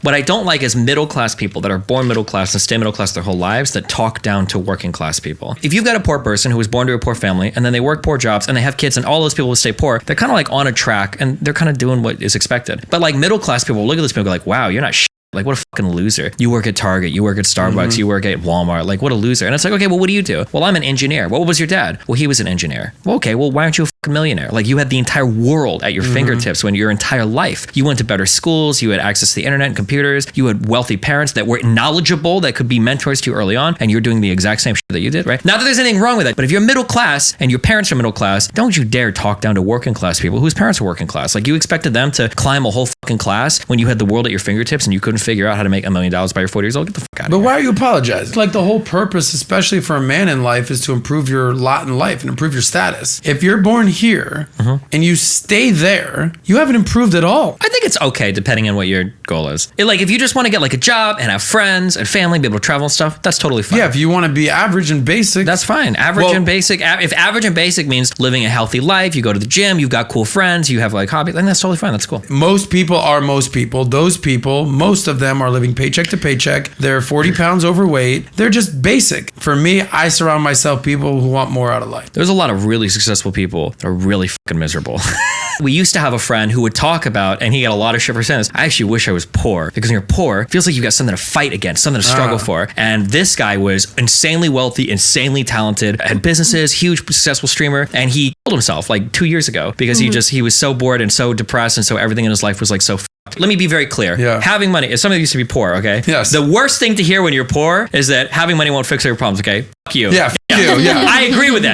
What I don't like is middle class people that are born middle class and stay middle class their whole lives that talk down to working class people. If you've got a poor person who was born to a poor family and then they work poor jobs and they have kids and all those people will stay poor, they're kind of like on a track and they're kind of doing what is expected. But like middle class people look at this people and go like, wow, you're not like, what a fucking loser. You work at Target, you work at Starbucks, you work at Walmart. Like, what a loser. And it's like, okay, well, what do you do? Well, I'm an engineer. Well, what was your dad? Well, he was an engineer. Well, okay, well, why aren't you a fucking millionaire? Like, you had the entire world at your fingertips when your entire life. You went to better schools, you had access to the internet and computers, you had wealthy parents that were knowledgeable, that could be mentors to you early on, and you're doing the exact same shit that you did, right? Not that there's anything wrong with it, but if you're middle class and your parents are middle class, don't you dare talk down to working class people whose parents are working class. Like, you expected them to climb a whole fucking class when you had the world at your fingertips and you couldn't figure out how to make $1 million by your 40 years old. Get the fuck out of here. But why are you apologizing? Like, the whole purpose, especially for a man in life, is to improve your lot in life and improve your status. If you're born here and you stay there, you haven't improved at all. I think it's okay depending on what your goal is. Like, if you just want to get like a job and have friends and family, be able to travel and stuff, that's totally fine. Yeah, if you want to be average and basic. That's fine. Average and basic. If average and basic means living a healthy life, you go to the gym, you've got cool friends, you have like hobbies, then that's totally fine. That's cool. Most people are most people. Those people, most of them are living paycheck to paycheck. They're 40 pounds overweight. They're just basic. For me, I surround myself people who want more out of life. There's a lot of really successful people that are really fucking miserable. We used to have a friend who would talk about, and he got a lot of shit for saying this, I actually wish I was poor, because when you're poor, it feels like you got something to fight against, something to struggle for. And this guy was insanely wealthy, insanely talented, had businesses, huge successful streamer, and he killed himself like 2 years ago because he was so bored and so depressed, and so everything in his life was like so Let me be very clear. Having money, if somebody used to be poor, okay? Yes. The worst thing to hear when you're poor is that having money won't fix all your problems, okay? Fuck you. Yeah, fuck you. Yeah. I agree with that.